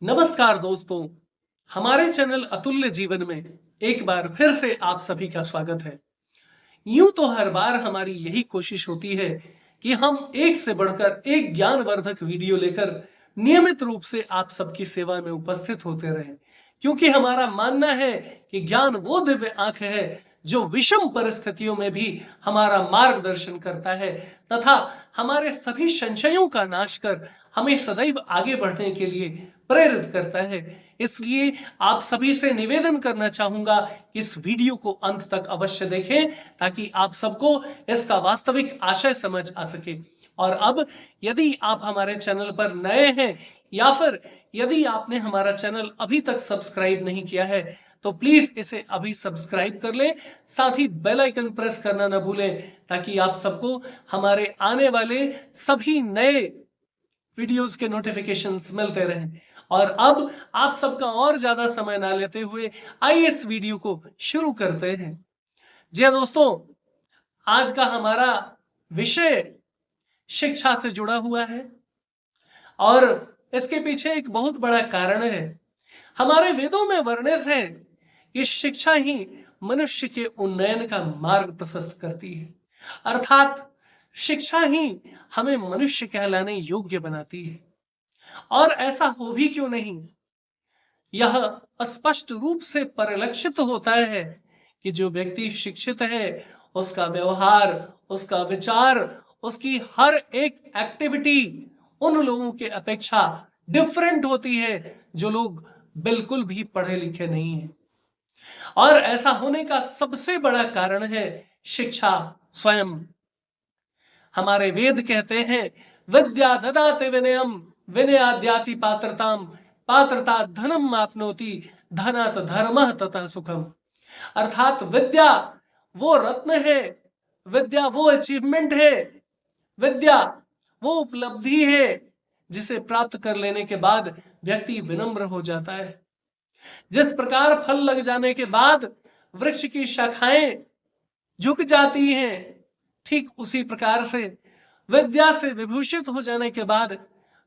नमस्कार दोस्तों, हमारे चैनल अतुल्य जीवन में एक बार फिर से आप सभी का स्वागत है। यूं तो हर बार हमारी यही कोशिश होती है कि हम एक से बढ़कर एक ज्ञानवर्धक वीडियो लेकर नियमित रूप से आप सबकी सेवा में उपस्थित होते रहें, क्योंकि हमारा मानना है कि ज्ञान वो दिव्य आंख है जो विषम परिस्थितियों में भी हमारा मार्गदर्शन करता है तथा हमारे सभी संशयों का नाश कर हमें सदैव आगे बढ़ने के लिए प्रेरित करता है। इसलिए आप सभी से निवेदन करना चाहूंगा कि इस वीडियो को अंत तक अवश्य देखें ताकि आप सबको इसका वास्तविक आशय समझ आ सके। और अब यदि आप हमारे चैनल पर नए हैं या फिर यदि आपने हमारा चैनल अभी तक सब्सक्राइब नहीं किया है तो प्लीज इसे अभी सब्सक्राइब कर लें, साथ ही बेल आइकन प्रेस करना न भूलें ताकि आप सबको हमारे आने वाले सभी नए वीडियोस के नोटिफिकेशंस मिलते रहें। और अब आप सबका और ज्यादा समय ना लेते हुए आइए इस वीडियो को शुरू करते हैं। जी हाँ दोस्तों, आज का हमारा विषय शिक्षा से जुड़ा हुआ है और इसके पीछे एक बहुत बड़ा कारण है। हमारे वेदों में वर्णित है कि शिक्षा ही मनुष्य के उन्नयन का मार्ग प्रशस्त करती है, अर्थात शिक्षा ही हमें मनुष्य कहलाने योग्य बनाती है। और ऐसा हो भी क्यों नहीं, यह स्पष्ट रूप से परिलक्षित होता है कि जो व्यक्ति शिक्षित है उसका व्यवहार, उसका विचार, उसकी हर एक एक्टिविटी उन लोगों के अपेक्षा डिफरेंट होती है जो लोग बिल्कुल भी पढ़े लिखे नहीं हैं। और ऐसा होने का सबसे बड़ा कारण है शिक्षा स्वयं। हमारे वेद कहते हैं विद्या ददाति विनयम विनयाद्याति पात्रताम पात्रता धनम आपनोति धनात् धर्मः ततः सुखम। अर्थात विद्या वो रत्न है, विद्या वो अचीवमेंट है, विद्या वो उपलब्धि है जिसे प्राप्त कर लेने के बाद व्यक्ति विनम्र हो जाता है। जिस प्रकार फल लग जाने के बाद वृक्ष की शाखाएं झुक जाती हैं, ठीक उसी प्रकार से विद्या से विभूषित हो जाने के बाद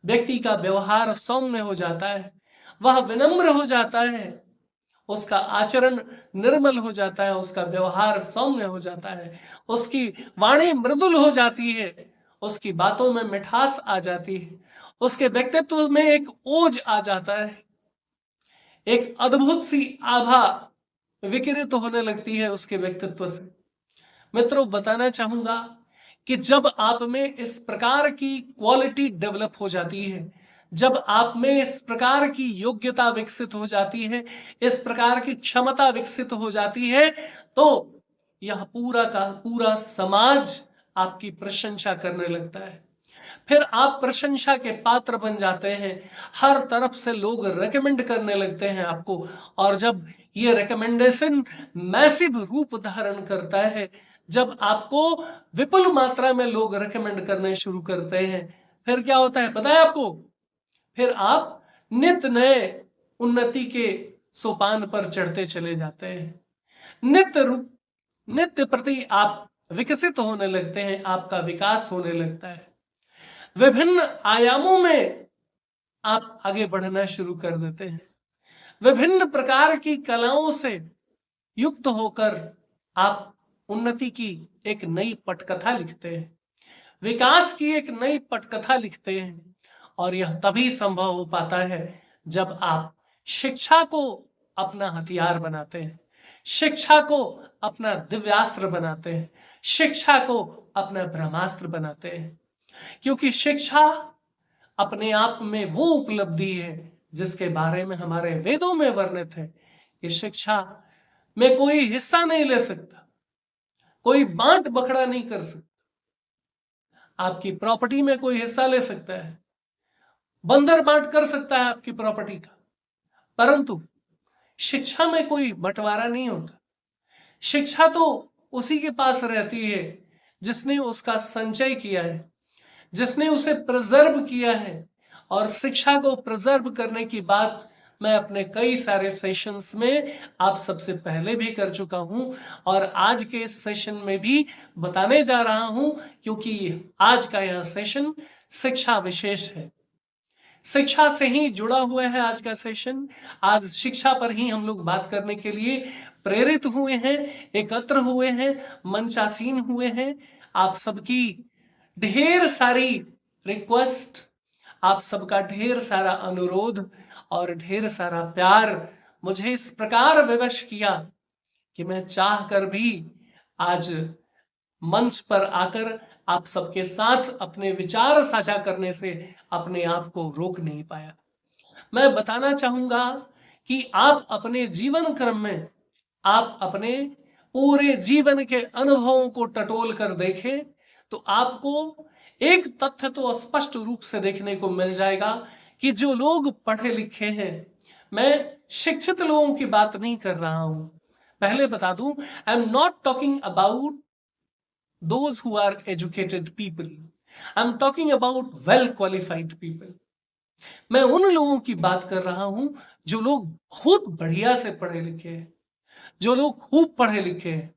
व्यक्ति का व्यवहार सौम्य हो जाता है, वह विनम्र हो जाता है, उसका आचरण निर्मल हो जाता है, उसका व्यवहार सौम्य हो जाता है, उसकी वाणी मृदुल हो जाती है, उसकी बातों में मिठास आ जाती है, उसके व्यक्तित्व में एक ओज आ जाता है, एक अद्भुत सी आभा विकिरित होने लगती है उसके व्यक्तित्व से। मित्रों, बताना चाहूंगा कि जब आप में इस प्रकार की क्वालिटी डेवलप हो जाती है, जब आप में इस प्रकार की योग्यता विकसित हो जाती है, इस प्रकार की क्षमता विकसित हो जाती है, तो यह पूरा का पूरा समाज आपकी प्रशंसा करने लगता है। फिर आप प्रशंसा के पात्र बन जाते हैं, हर तरफ से लोग रेकमेंड करने लगते हैं आपको। और जब ये रिकमेंडेशन मैसिव रूप धारण करता है, जब आपको विपुल मात्रा में लोग रेकमेंड करने शुरू करते हैं, फिर क्या होता है पता है आपको? फिर आप नित्य नए उन्नति के सोपान पर चढ़ते चले जाते हैं, नित्य प्रति आप विकसित होने लगते हैं, आपका विकास होने लगता है, विभिन्न आयामों में आप आगे बढ़ना शुरू कर देते हैं, विभिन्न प्रकार की कलाओं से युक्त होकर आप उन्नति की एक नई पटकथा लिखते हैं, विकास की एक नई पटकथा लिखते हैं। और यह तभी संभव हो पाता है जब आप शिक्षा को अपना हथियार बनाते हैं, शिक्षा को अपना दिव्यास्त्र बनाते हैं, शिक्षा को अपना ब्रह्मास्त्र बनाते हैं। क्योंकि शिक्षा अपने आप में वो उपलब्धि है जिसके बारे में हमारे वेदों में वर्णित है कि शिक्षा में कोई हिस्सा नहीं ले सकता, कोई बांट बखड़ा नहीं कर सकता। आपकी प्रॉपर्टी में कोई हिस्सा ले सकता है, बंदर बांट कर सकता है आपकी प्रॉपर्टी का, परंतु शिक्षा में कोई बंटवारा नहीं होता। शिक्षा तो उसी के पास रहती है जिसने उसका संचय किया है, जिसने उसे प्रिजर्व किया है। और शिक्षा को प्रिजर्व करने की बात मैं अपने कई सारे सेशंस में आप सबसे पहले भी कर चुका हूं और आज के सेशन में भी बताने जा रहा हूं, क्योंकि आज का यह सेशन शिक्षा विशेष है। शिक्षा से ही जुड़ा हुआ है आज का सेशन। आज शिक्षा पर ही हम लोग बात करने के लिए प्रेरित हुए हैं, एकत्र हुए हैं, मंचासीन हुए हैं। आप सबकी ढेर सारी रिक्वेस्ट, आप सबका ढेर सारा अनुरोध और ढेर सारा प्यार मुझे इस प्रकार विवश किया कि मैं चाह कर भी आज मंच पर आकर आप सबके साथ अपने विचार साझा करने से अपने आप को रोक नहीं पाया। मैं बताना चाहूंगा कि आप अपने जीवन क्रम में, आप अपने पूरे जीवन के अनुभवों को टटोल कर देखें तो आपको एक तथ्य तो स्पष्ट रूप से देखने को मिल जाएगा कि जो लोग पढ़े लिखे हैं, मैं शिक्षित लोगों की बात नहीं कर रहा हूं, पहले बता दूं, I am not talking about those who are educated people. I'm talking about well qualified people. मैं उन लोगों की बात कर रहा हूं जो लोग बहुत बढ़िया से पढ़े लिखे हैं, जो लोग खूब पढ़े लिखे हैं,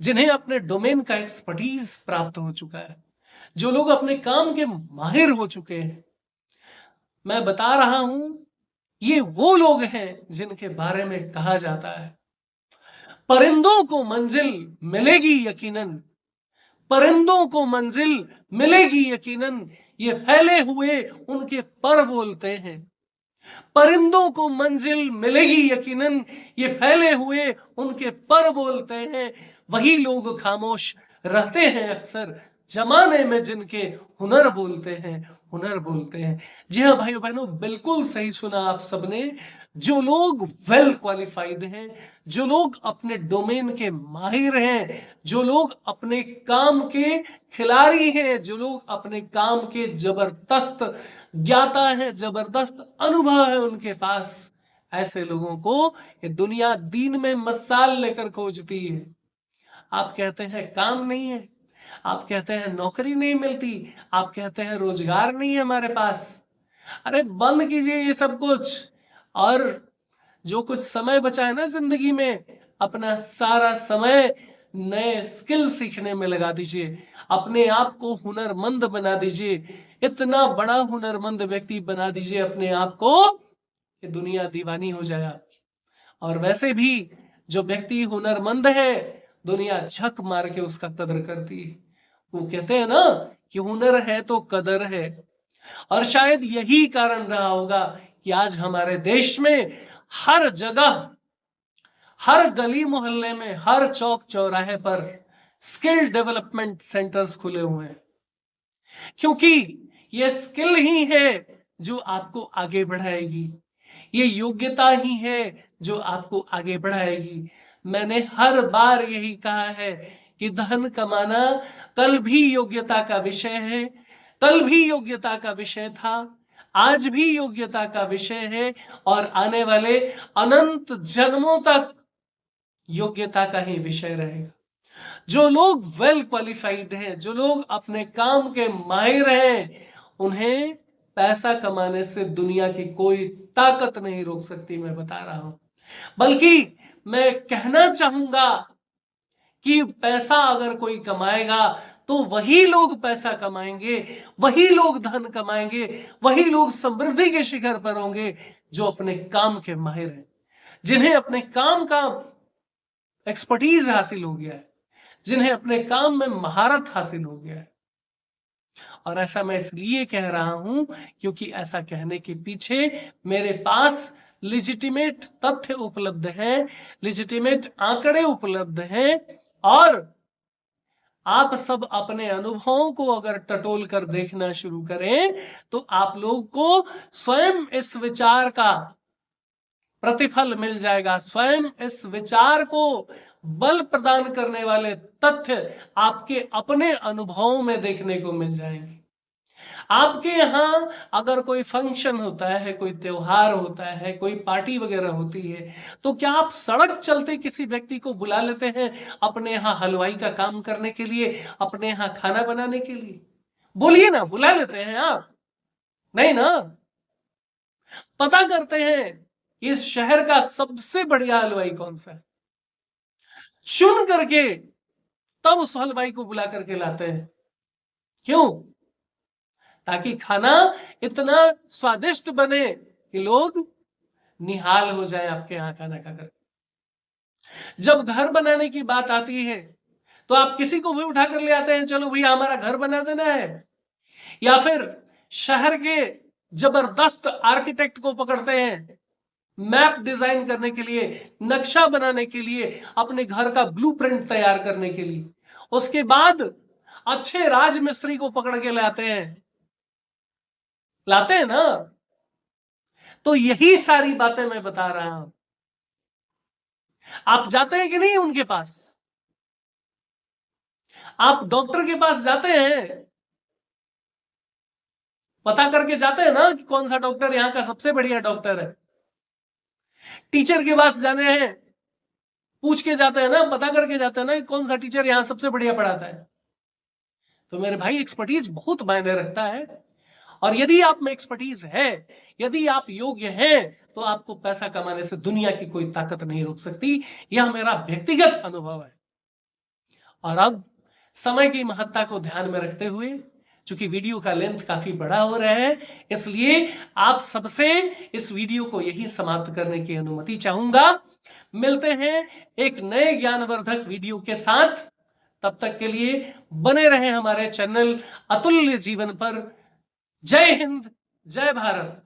जिन्हें अपने डोमेन का एक्सपर्टीज प्राप्त हो चुका है, जो लोग अपने काम के माहिर हो चुके हैं। मैं बता रहा हूं, ये वो लोग हैं जिनके बारे में कहा जाता है, परिंदों को मंजिल मिलेगी यकीनन, परिंदों को मंजिल मिलेगी यकीनन, ये फैले हुए उनके पर बोलते हैं। परिंदों को मंजिल मिलेगी यकीनन, ये फैले हुए उनके पर बोलते हैं। वही लोग खामोश रहते हैं अक्सर, जमाने में जिनके हुनर बोलते हैं, हुनर बोलते हैं। जी हाँ भाइयों बहनों, बिल्कुल सही सुना आप सबने। जो लोग वेल क्वालिफाइड हैं, जो लोग अपने डोमेन के माहिर हैं, जो लोग अपने काम के खिलाड़ी हैं, जो लोग अपने काम के जबरदस्त ज्ञाता है, जबरदस्त अनुभव है उनके पास, ऐसे लोगों को ये दुनिया दीन में मसाल लेकर खोजती है। आप कहते हैं काम नहीं है, आप कहते हैं नौकरी नहीं मिलती, आप कहते हैं रोजगार नहीं है हमारे पास। अरे बंद कीजिए ये सब कुछ, और जो कुछ समय बचा है ना जिंदगी में, अपना सारा समय नए स्किल सीखने में लगा दीजिए, अपने आप को हुनरमंद बना दीजिए, इतना बड़ा हुनरमंद व्यक्ति बना दीजिए अपने आप को कि दुनिया दीवानी हो जाए आपकी। और वैसे भी जो व्यक्ति हुनरमंद है, दुनिया झक मार के उसका कदर करती है। वो कहते हैं ना कि हुनर है तो कदर है। और शायद यही कारण रहा होगा कि आज हमारे देश में हर जगह, हर गली मोहल्ले में, हर चौक चौराहे पर स्किल डेवलपमेंट सेंटर्स खुले हुए हैं, क्योंकि ये स्किल ही है जो आपको आगे बढ़ाएगी, ये योग्यता ही है जो आपको आगे बढ़ाएगी। मैंने हर बार यही कहा है कि धन कमाना कल भी योग्यता का विषय है, कल भी योग्यता का विषय था, आज भी योग्यता का विषय है, और आने वाले अनंत जन्मों तक योग्यता का ही विषय रहेगा। जो लोग वेल क्वालिफाइड हैं, जो लोग अपने काम के माहिर हैं, उन्हें पैसा कमाने से दुनिया की कोई ताकत नहीं रोक सकती, मैं बता रहा हूं। बल्कि मैं कहना चाहूंगा कि पैसा अगर कोई कमाएगा तो वही लोग पैसा कमाएंगे, वही लोग धन कमाएंगे, वही लोग समृद्धि के शिखर पर होंगे जो अपने काम के माहिर हैं, जिन्हें अपने काम का एक्सपर्टीज हासिल हो गया है, जिन्हें अपने काम में महारत हासिल हो गया है। और ऐसा मैं इसलिए कह रहा हूं क्योंकि ऐसा कहने के पीछे मेरे पास लिजिटिमेट तथ्य उपलब्ध हैं, लिजिटिमेट आंकड़े उपलब्ध हैं, और आप सब अपने अनुभवों को अगर टटोल कर देखना शुरू करें तो आप लोग को स्वयं इस विचार का प्रतिफल मिल जाएगा, स्वयं इस विचार को बल प्रदान करने वाले तथ्य आपके अपने अनुभवों में देखने को मिल जाएंगे। आपके यहाँ अगर कोई फंक्शन होता है, कोई त्योहार होता है, कोई पार्टी वगैरह होती है, तो क्या आप सड़क चलते किसी व्यक्ति को बुला लेते हैं अपने यहाँ हलवाई का काम करने के लिए, अपने यहाँ खाना बनाने के लिए? बोलिए ना, बुला लेते हैं आप? नहीं ना। पता करते हैं इस शहर का सबसे बढ़िया हलवाई कौन सा है, चुन करके तब उस हलवाई को बुला करके लाते हैं। क्यों? ताकि खाना इतना स्वादिष्ट बने कि लोग निहाल हो जाए आपके यहाँ खाना खाकर। जब घर बनाने की बात आती है तो आप किसी को भी उठाकर ले आते हैं, चलो भैया हमारा घर बना देना है, या फिर शहर के जबरदस्त आर्किटेक्ट को पकड़ते हैं मैप डिजाइन करने के लिए, नक्शा बनाने के लिए, अपने घर का ब्लूप्रिंट तैयार करने के लिए। उसके बाद अच्छे राजमिस्त्री को पकड़ के लाते हैं ना। तो यही सारी बातें मैं बता रहा हूं। आप जाते हैं कि नहीं उनके पास? आप डॉक्टर के पास जाते हैं, पता करके जाते हैं ना कि कौन सा डॉक्टर यहाँ का सबसे बढ़िया डॉक्टर है। टीचर के पास जाने हैं, पूछ के जाते हैं ना, पता करके जाते हैं ना कि कौन सा टीचर यहाँ सबसे बढ़िया पढ़ाता है। तो मेरे भाई एक्सपर्टीज बहुत मायने रखता है। और यदि आप में एक्सपर्टीज है, यदि आप योग्य हैं, तो आपको पैसा कमाने से दुनिया की कोई ताकत नहीं रोक सकती। यह मेरा व्यक्तिगत अनुभव है। और अब समय की महत्ता को ध्यान में रखते हुए, चूंकि वीडियो का लेंथ काफी बड़ा हो रहा है, इसलिए आप सबसे इस वीडियो को यही समाप्त करने की अनुमति चाहूंगा। मिलते हैं एक नए ज्ञानवर्धक वीडियो के साथ। तब तक के लिए बने रहें हमारे चैनल अतुल्य जीवन पर। जय हिंद, जय भारत।